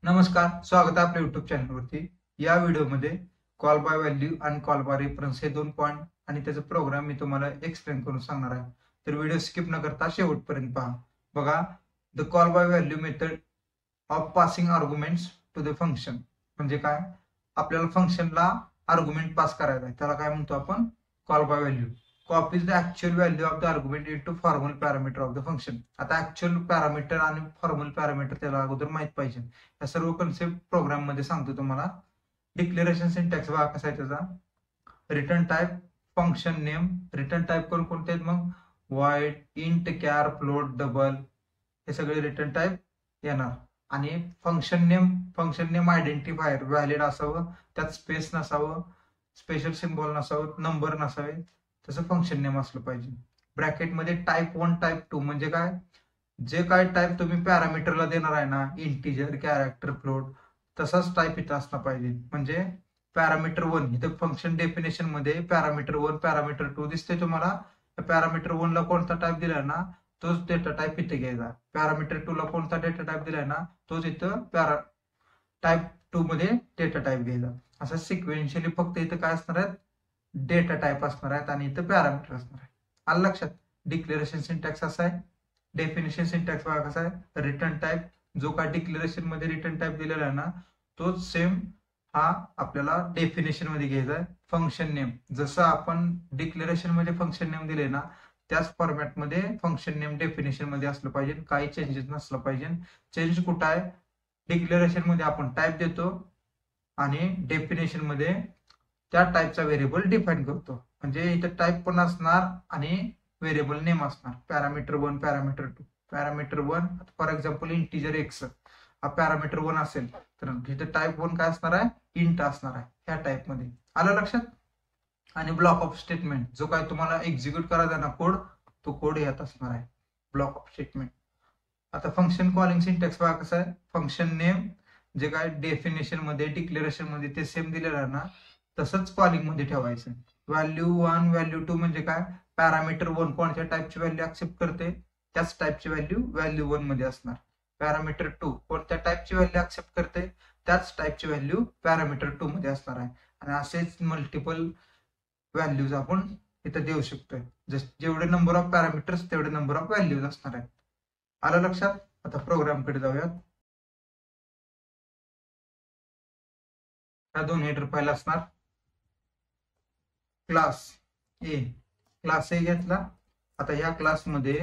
नमस्कार, स्वागत आहे आपल्या युट्यूब चॅनलवरती. या व्हिडिओमध्ये कॉल बाय व्हॅल्यू आणि कॉल बाय रेफरन्स हे दोन पॉईंट आणि त्याचा प्रोग्राम मी तुम्हाला एक्सप्लेन करून सांगणार आहे. तर व्हिडिओ स्किप न करता शेवटपर्यंत पहा. बघा, the call by value method of passing arguments to the function. म्हणजे काय? आपल्याला फंक्शनला आर्ग्युमेंट पास करायचा आहे, त्याला काय म्हणतो आपण? Call by value. Copies the actual value of the argument into formal parameter of the function. आता ऍक्च्युअल पॅरामीटर आणि फॉर्मल पॅरामीटर त्याला अगोदर माहित पाहिजे. या सर्व कन्सेप्ट प्रोग्राम मध्ये सांगतो तुम्हाला. डिक्लेरेशन सिंटॅक्स बघा कसा आहे त्याचा. Return type, function name. Return type कोणते आहेत मग? Void, int, care, float, double, हे सगळे रिटर्न टाइप येणार. आणि फंक्शन नेम आयडेंटिफायर व्हॅलिड असावं, त्यात स्पेस नसावं, स्पेशल सिम्बॉल नसावं, नंबर नसावे, तसं फंक्शन नेम असलं पाहिजे. ब्रॅकेटमध्ये टाइप 1 टाइप 2 म्हणजे काय? जे काय टाइप तुम्ही पॅरामीटरला देणार आहे ना, इंटिजर, कॅरेक्टर, फ्लोट, तसाच टाइप इथं असला पाहिजे. म्हणजे पॅरामीटर 1 इथं फंक्शन डेफिनेशन मध्ये पॅरामीटर 1 पॅरामीटर 2 दिसते तुम्हाला. पॅरामीटर 1 ला कोणता टाइप दिलाय ना, तोच डेटा टाइप इथे घ्यायचा. पॅरामीटर 2 ला कोणता डेटा टाइप दिलाय ना, तोच इथं टाइप 2 मध्ये डेटा टाइप घ्यायचा. असं सिक्वेन्शियली फक्त इथं काय असणार आहेत? डेटा टाइप असणार आहेत आणि इथं पॅरामीटर असणार आहे. आलं लक्षात? डिक्लेरेशन सिंटॅक्स असा आहे. डेफिनेशन सिंटॅक्स बघा कसा आहे. रिटर्न टाइप, जो काय डिक्लेरेशन मध्ये रिटर्न टाइप दिलेला आहे ना, तोच सेम हा आपल्याला डेफिनेशन मध्ये घ्यायचा आहे. फंक्शन नेम, जसं आपण डिक्लेरेशन मध्ये फंक्शन नेम दिले ना, त्याच फॉर्मॅटमध्ये फंक्शन नेम डेफिनेशन मध्ये असलं पाहिजे. काही चेंजेस नसलं पाहिजे. चेंज कुठं आहे? डिक्लेरेशन मध्ये आपण टाइप देतो आणि डेफिनेशन मध्ये त्या टाइपचा व्हेरिएबल डिफाईन करतो. म्हणजे इथं टाइप पण असणार आणि व्हेरिएबल नेम असणार. Parameter 1 parameter 2. Parameter 1 for example integer x हा पॅरामीटर 1 असेल तर इथं टाइप 1 काय असणार आहे? इंट असणार आहे ह्या टाइप मध्ये. आलं लक्षात? आणि ब्लॉक ऑफ स्टेटमेंट, जो काय तुम्हाला एक्झिक्यूट करायचा ना कोड, तो कोड यात असणार आहे. Block of statement. आता फंक्शन कॉलिंग सिंटॅक्स बघा कसं आहे. फंक्शन नेम जे काय डेफिनेशन मध्ये डिक्लेरेशन मध्ये ते सेम दिलेलं आहे ना, तसंच कॉलिंग मध्ये ठेवायचं. व्हॅल्यू 1 व्हॅल्यू 2 म्हणजे काय? पॅरामीटर 1 कोणत्या टाइपची व्हॅल्यू ऍक्सेप्ट करते, त्याच टाइपची व्हॅल्यू 1 मध्ये असणार. पॅरामीटर 2 कोणत्या टाइपची व्हॅल्यू ऍक्सेप्ट करते, त्याच टाइपची व्हॅल्यू पॅरामीटर 2 मध्ये असणार आहे. आणि असेच मल्टिपल व्हॅल्यूज आपण इथं देऊ शकतोय. जेवढे नंबर ऑफ पॅरामीटर्स तेवढे नंबर ऑफ व्हॅल्यूज असणार आहेत. आलं लक्षात? आता प्रोग्राम कडे जाऊयात. ह्या दोन हेडर फाईल असणार. क्लास ए घेतला. आता या क्लासमध्ये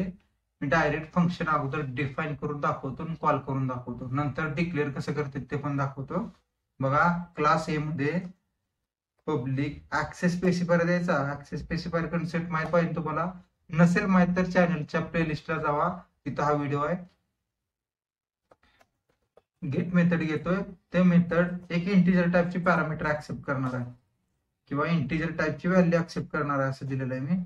मी डायरेक्ट फंक्शन अगोदर डिफाईन करून दाखवतो आणि कॉल करून दाखवतो. नंतर डिक्लेअर कसं करते ते पण दाखवतो. बघा, क्लास ए मध्ये पब्लिक ऍक्सेस स्पेसिफायर द्यायचा. ऍक्सेस स्पेसिफायर कन्सेप्ट माहित पाहिजे तुम्हाला. नसेल माहित तर चॅनलच्या प्लेलिस्टला जावा, तिथं हा व्हिडिओ आहे. गेट मेथड घेतोय. ते मेथड एक इंटिजर टाइपची पॅरामीटर ऍक्सेप्ट करणार आहे किंवा इंटिजर टाइपची व्हॅल्यू ऍक्सेप्ट करणार आहे असं दिलेलं आहे मी.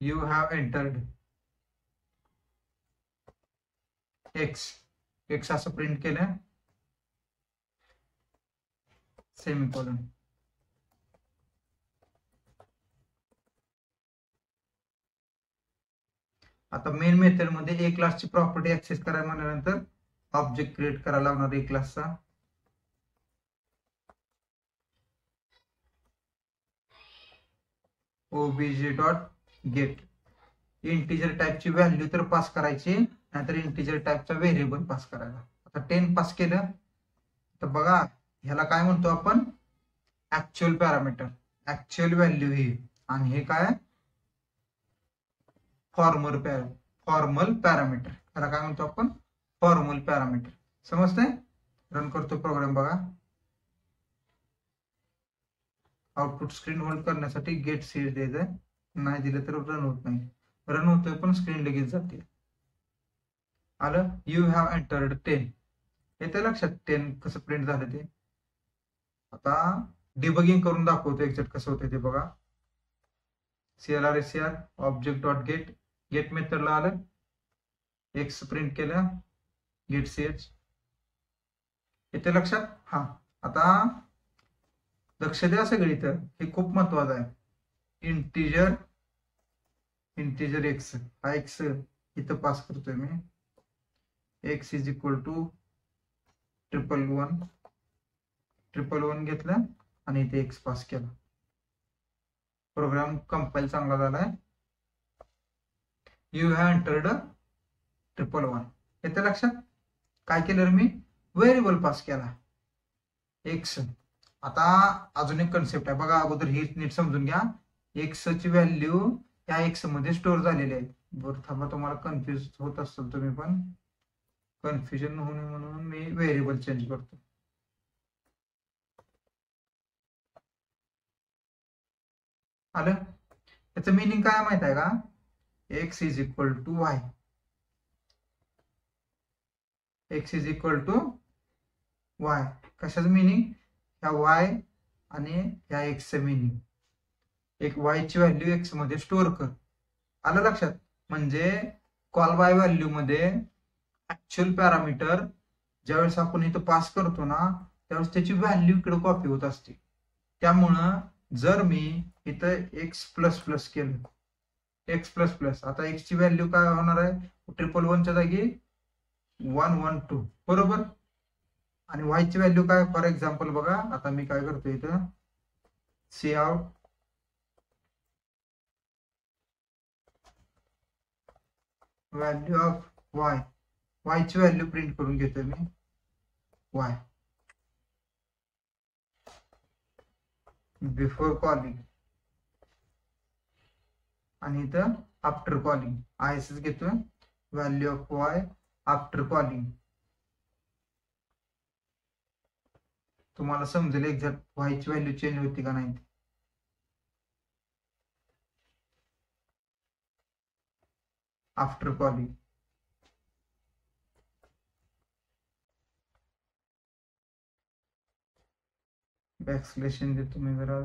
यू हॅव एंटर्ड एक्स असं प्रिंट केलं, सेमीकोलन. आता मेन मेथड मध्ये ए क्लासची प्रॉपर्टी ऍक्सेस करायला म्हणल्यानंतर ऑब्जेक्ट क्रिएट करायला लागणार ए क्लासचा. O B J dot get. इंटिजर टाइपची व्हॅल्यू तर पास करायची, नाहीतर इंटिजर टाइपचा व्हेरिएबल पास करायचा. आता 10 पास केलं तर बघा, ह्याला काय म्हणतो आपण? ऍक्च्युअल पॅरामीटर, ऍक्च्युअल व्हॅल्यू ही. आणि हे काय? Formal parameter. त्याला काय म्हणतो आपण? Formal parameter. समजतंय? रन करतो प्रोग्राम बघा. आउटपुट स्क्रीन होल्ड करण्यासाठी गेट सीड द्यायचंय. नाही दिलं तर रन होत नाही. रन होतोय पण स्क्रीन लगेच जाते. आलं? You have entered 10. येते लक्षात 10 कसं प्रिंट झालं ते. आता डिबगिंग करून दाखवतो एक्झॅक्ट कसं होतं ते बघा. CLR object dot get, get मेथडला आलं, एक्स प्रिंट केलं, गेट ch. येते लक्षात? हा. आता लक्ष द्या सगळी, तर हे खूप महत्वाचं आहे. इंटिजर एक्स, हा एक्स इथं पास करतोय मी. एक्स इज इक्वल टू 111 घेतलं आणि इथे एक्स पास केला. प्रोग्राम कंपाईल चांगला झालाय. You have entered 111. येते लक्षात? काय केलं मी? व्हेरिएबल पास केला एक्स. आता अजून एक कन्सेप्ट आहे बघा, अगोदर ही नीट समजून घ्या. एक्स ची व्हॅल्यू या एक्स मध्ये स्टोअर झालेली आहे. बरं थांबा, तुम्हाला कन्फ्युज होत असेल तुम्ही पण, कन्फ्युजन होऊ नये म्हणून मी व्हेरिएबल चेंज करतो. आलं? त्याचं मिनिंग काय माहित आहे का? X is equal to Y. X is equal to Y. कशाचं मिनिंग? ह्या वाय आणि ह्या एक्सचं मिनिंग. एक वाय ची व्हॅल्यू एक्स मध्ये स्टोअर कर. आलं लक्षात? म्हणजे कॉल बाय व्हॅल्यू मध्ये ऍक्च्युअल पॅरामीटर ज्यावेळेस आपण इथं पास करतो ना, त्यावेळेस त्याची व्हॅल्यू इकडे कॉपी होत असते. त्यामुळं जर मी इथं एक्स प्लस प्लस केलं, एक्स प्लस प्लस, आता एक्स ची व्हॅल्यू काय होणार आहे? 111च्या जागी 112, बरोबर. आणि वाय ची व्हॅल्यू काय? फॉर एक्झाम्पल बघा, आता मी काय करतो इथं, C out value of Y. Y ची व्हॅल्यू प्रिंट करून घेतोय मी, वाय बिफोर कॉलिंग आणि इथं आफ्टर कॉलिंग. आयएसएस घेतोय value of Y after calling. तुम्हाला समजेल एक्झॅक्ट वाय ची व्हॅल्यू चेंज होती का नाही. आफ्टर कॉलिंग बॅकस्लॅशन देतो मी जरा.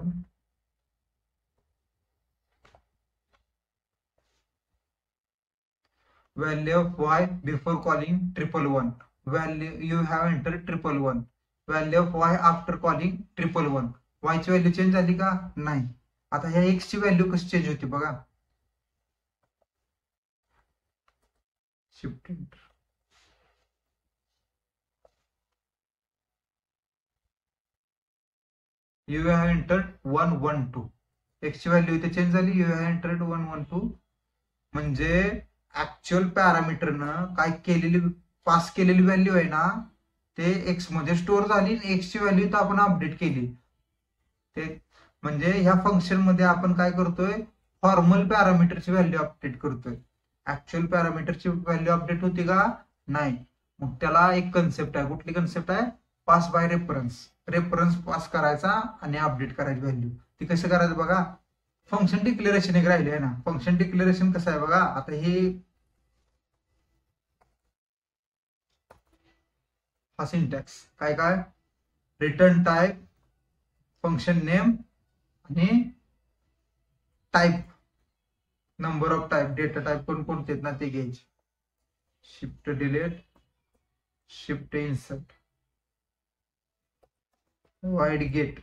Value of Y before calling 111. Value you have entered 111. Value of Y after calling 111. Y ची व्हॅल्यू चेंज झाली का? नाही. आता ह्या एक्स ची व्हॅल्यू कशी चेंज होती बघा. Shift enter. You have entered 112. X ची व्हॅल्यू इथे चेंज झाली. यू हॅव एंटर्ड 112 म्हणजे ऍक्च्युअल पॅरामीटरनं काय केलेली, पास केलेली व्हॅल्यू आहे ना, ते एक्स मध्ये स्टोअर झाली. एक्स ची व्हॅल्यू तर आपण अपडेट केली. ते म्हणजे ह्या फंक्शन मध्ये आपण काय करतोय? फॉर्मल पॅरामीटरची व्हॅल्यू अपडेट करतोय. ऍक्च्युअल पॅरामीटरची व्हॅल्यू अपडेट होती का? नाही. मग त्याला एक कन्सेप्ट आहे. कुठली कन्सेप्ट आहे? Pass by reference. Reference pass करायचा आणि अपडेट करायची व्हॅल्यू. ती कसं करायचं बघा. फंक्शन डिक्लेरेशन एक राहिले आहे ना. फंक्शन डिक्लेरेशन कसं आहे बघा. आता हे हा सिंटॅक्स काय काय? रिटर्न टाइप, फंक्शन नेम आणि type, number of type, data type कोणते आहेत ना ते घ्यायचे. Shift delete, shift insert, void get,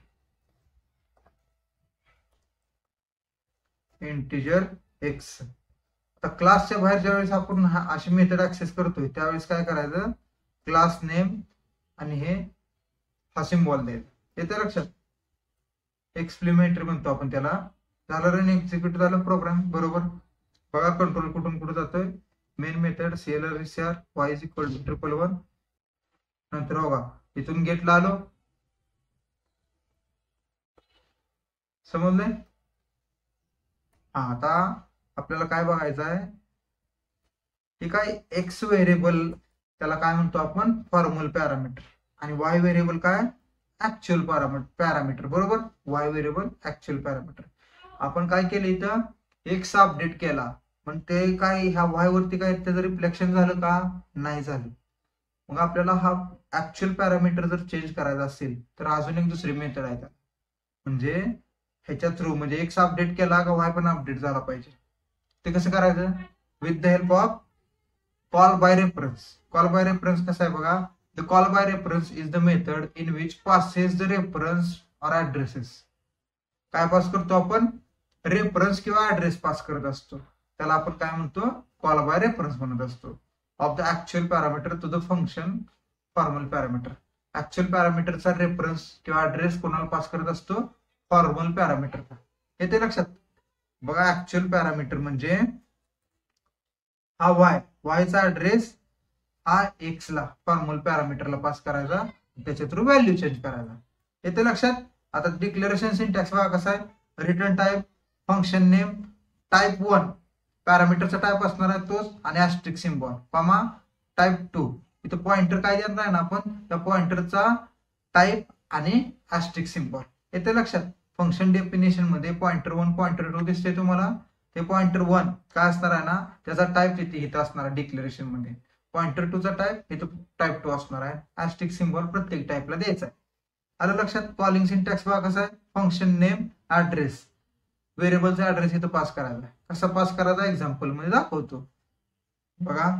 integer X. आता क्लासच्या बाहेर ज्यावेळेस आपण अशी मेथड ऍक्सेस करतोय त्यावेळेस काय करायचं? क्लास नेम आणि हे हा सिम्बॉल द्यायचा. येते लक्षात? एक्सप्लिमेंटरी म्हणतो आपण त्याला. झालं रन, एक्झिक्यूट झालं प्रोग्राम, बरोबर. बघा कंट्रोल कुठून कुठे जातोय. Main method clr y is equal to 111. नंतर बघा इथून गेटला आलो. समजलंय? हा, आता आपल्याला काय बघायचं आहे? ठीक आहे. एक्स व्हेरिएबल त्याला काय म्हणतो आपण? Formal parameter. आणि वाय व्हेरिएबल काय? ऍक्च्युअल पॅरामीटर, बरोबर. Y variable actual parameter. आपण काय केलं इथं? एक्स अपडेट केला, पण ते काय ह्या वाय वरती काय त्याचं रिफ्लेक्शन झालं का? नाही झालं. मग आपल्याला हा ऍक्च्युअल पॅरामीटर जर चेंज करायचा असेल तर अजून एक दुसरी मेथड आहे. म्हणजे ह्याच्या थ्रू, म्हणजे एक्स अपडेट केला का वाय पण अपडेट झाला पाहिजे. ते कसं करायचं? With the help of call by reference. Call by reference कसं आहे बघा. The call by reference is the method in which passes the reference और ऍड्रेसेस. काय पास करतो आपण? रेफरन्स किंवा ऍड्रेस पास करत असतो. त्याला आपण काय म्हणतो? कॉल बाय रेफरन्स म्हणत असतो. Of the actual parameter to the function formal parameter. Actual पॅरामीटरचा रेफरन्स किंवा ऍड्रेस कोणाला पास करत असतो? फॉर्मल पॅरामीटरला. येते लक्षात? बघा, ऍक्च्युअल पॅरामीटर म्हणजे हा वायचा ऍड्रेस हा एक्स ला फॉर्मल पॅरामीटरला पास करायचा, त्याच्या थ्रू व्हॅल्यू चेंज करायचा. येते लक्षात? आता डिक्लेरेशन सिंटॅक्स बघा कसा आहे. Return type, function name, type 1 पॅरामीटरचा type असणार आहे तोच, आणि ऍस्ट्रिक सिम्बॉल, कॉमा टाइप 2. इथं पॉइंटर काय देणार आहे ना आपण, त्या पॉइंटरचा टाइप आणि ऍस्ट्रिक सिम्बॉल. येते लक्षात? फंक्शन डेफिनेशन मध्ये पॉइंटर 1 पॉइंटर 2 दिसते तुम्हाला. ते पॉइंटर 1 काय असणार आहे ना, त्याचा टाइप इथं असणार आहे डिक्लेरेशन मध्ये. पॉइंटर 2 चा टाइप इथं टाइप 2 असणार आहे. ऍस्ट्रिक सिम्बॉल प्रत्येक टाइपला द्यायचा आहे. आलं लक्षात? कॉलिंग सिंटॅक्स बघा कसा आहे. फंक्शन नेम, ऍड्रेस, व्हेरिएबलचा ऍड्रेस इथं पास करायचा. कसा पास करायचा एक्झाम्पल मध्ये दाखवतो. बघा,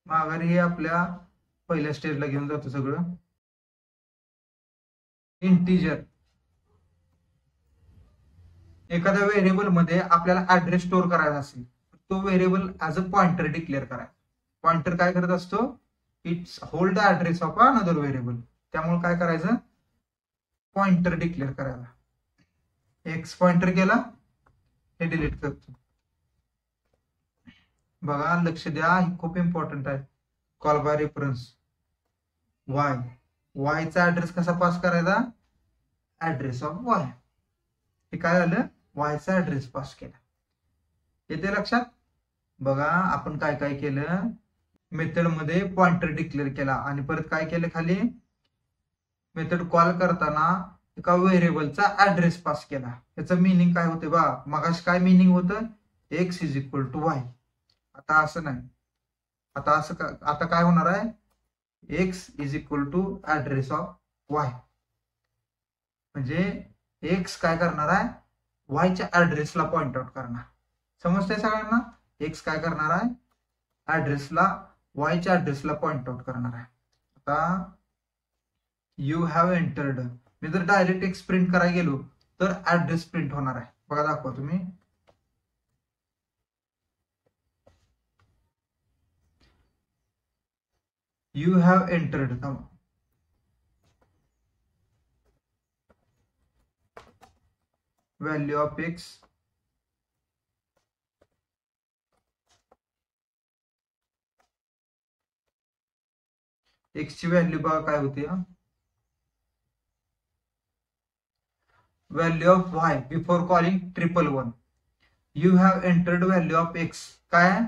माघारी हे आपल्या पहिल्या स्टेजला घेऊन जातो सगळं. इंटिजर, एखाद्या व्हेरिएबल मध्ये आपल्याला ऍड्रेस स्टोअर करायचा असेल, तो variable as a pointer declare करायचा. पॉइंटर काय करत असतो? It's hold the address of another variable. त्यामुळे काय करायचं? पॉइंटर डिक्लेअर करायला. एक्स पॉइंटर केला, हे डिलीट करतो. बघा, लक्ष द्या, हे खूप इम्पॉर्टंट आहे. Call by reference. वायचा ऍड्रेस कसा पास करायचा? Address of Y. हे काय झालं? वायचा ऍड्रेस पास केला. येते लक्षात? बघा, आपण काय काय केलं. मेथड मध्ये पॉइंटर डिक्लेअर केला आणि परत काय केलं खाली? मेथड कॉल करताना एका व्हेरिएबलचा ऍड्रेस पास केला. याचं मिनिंग काय होते बा? मगाशी काय मिनिंग होतं? X is equal to y. आता असं नाही. आता काय होणार आहे? X is equal to address of y. म्हणजे एक्स काय करणार आहे? वायच्या ऍड्रेसला पॉइंट आउट करणार. समजतंय सगळ्यांना? एक्स काय करणार आहे? ऍड्रेसला, वायच्या ऍड्रेसला पॉइंट आउट करणार आहे. आता यू हॅव एंटर्ड, मी जर डायरेक्ट एक्स प्रिंट करायला गेलो तर ऍड्रेस प्रिंट होणार आहे. बघा, दाखवा तुम्ही. You have entered, value of x ची व्हॅल्यू बघा काय होती. Value of Y before calling 111. You have entered value of x, काय?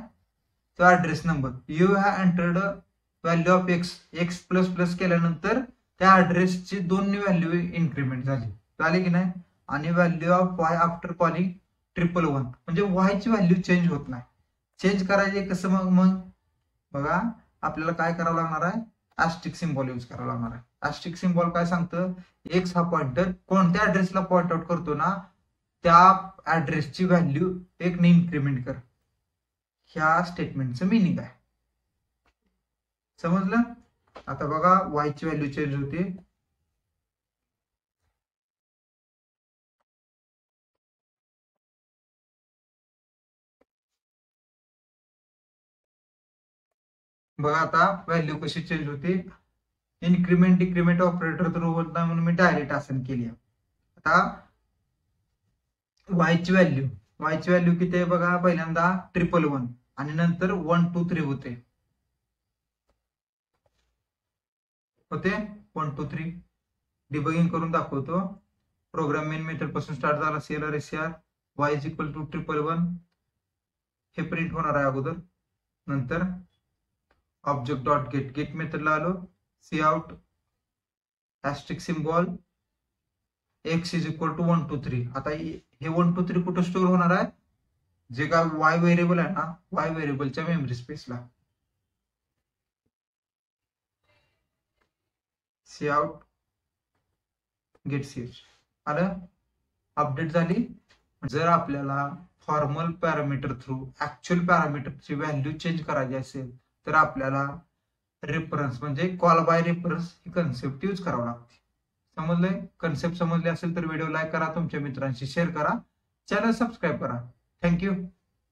तो address number. You have entered value of x plus plus केल्यानंतर त्या ऍड्रेसची 2 व्हॅल्यू इन्क्रीमेंट झाली की नाही? आणि value of Y after calling 111, म्हणजे वायची व्हॅल्यू चेंज होत नाही. चेंज करायचे कसं मग बघा, आपल्याला काय करावं लागणार आहे? ऍस्ट्रिक सिम्बॉल यूज करावं लागणार आहे. ऍस्ट्रिक सिम्बॉल काय सांगतं? एक्स हा पॉइंटर कोणत्या ऍड्रेसला पॉइंट आउट करतो ना, त्या ऍड्रेसची व्हॅल्यू 1 ने इन्क्रीमेंट कर. ह्या स्टेटमेंटचं मिनिंग आहे. समजलं? आता बघा, वायची व्हॅल्यू चेंज होते. बघा आता व्हॅल्यू कशी चेंज होते. इन्क्रीमेंट डिक्रीमेंट ऑपरेटर थ्रू होत नाही म्हणून मी डायरेक्ट असं केली. आता वायची व्हॅल्यू किती आहे बघा. पहिल्यांदा 111 आणि नंतर 1 2 3 होते 1 2 3. डिबगिंग करून दाखवतो. प्रोग्राम मेन मेथड पासून स्टार्ट झाला. CLR SCR y is equal to 111 हे प्रिंट होणार आहे अगोदर. नंतर ऑब्जेक्ट डॉट गेट मेथडला आलो. C out asterisk symbol X is equal to 1 2 3. आता हे 1 2 3 कुठं स्टोअर होणार आहे? जे काय वाय व्हेरिएबल आहे ना, वाय व्हेरिएबलच्या मेमरी स्पेसला. सी आउट गेट सीएच आलं. अपडेट झाली. जर आपल्याला फॉर्मल पॅरामीटर थ्रू ऍक्च्युअल पॅरामीटरची व्हॅल्यू चेंज करायची असेल तर आपल्याला रेफरन्स म्हणजे कॉल बाय रेफरन्स ही कन्सेप्ट यूज करावं लागते. समजलंय? कन्सेप्ट समजले असेल तर व्हिडिओ लाईक करा, तुमच्या मित्रांशी शेअर करा, चॅनल सबस्क्राईब करा. थँक्यू.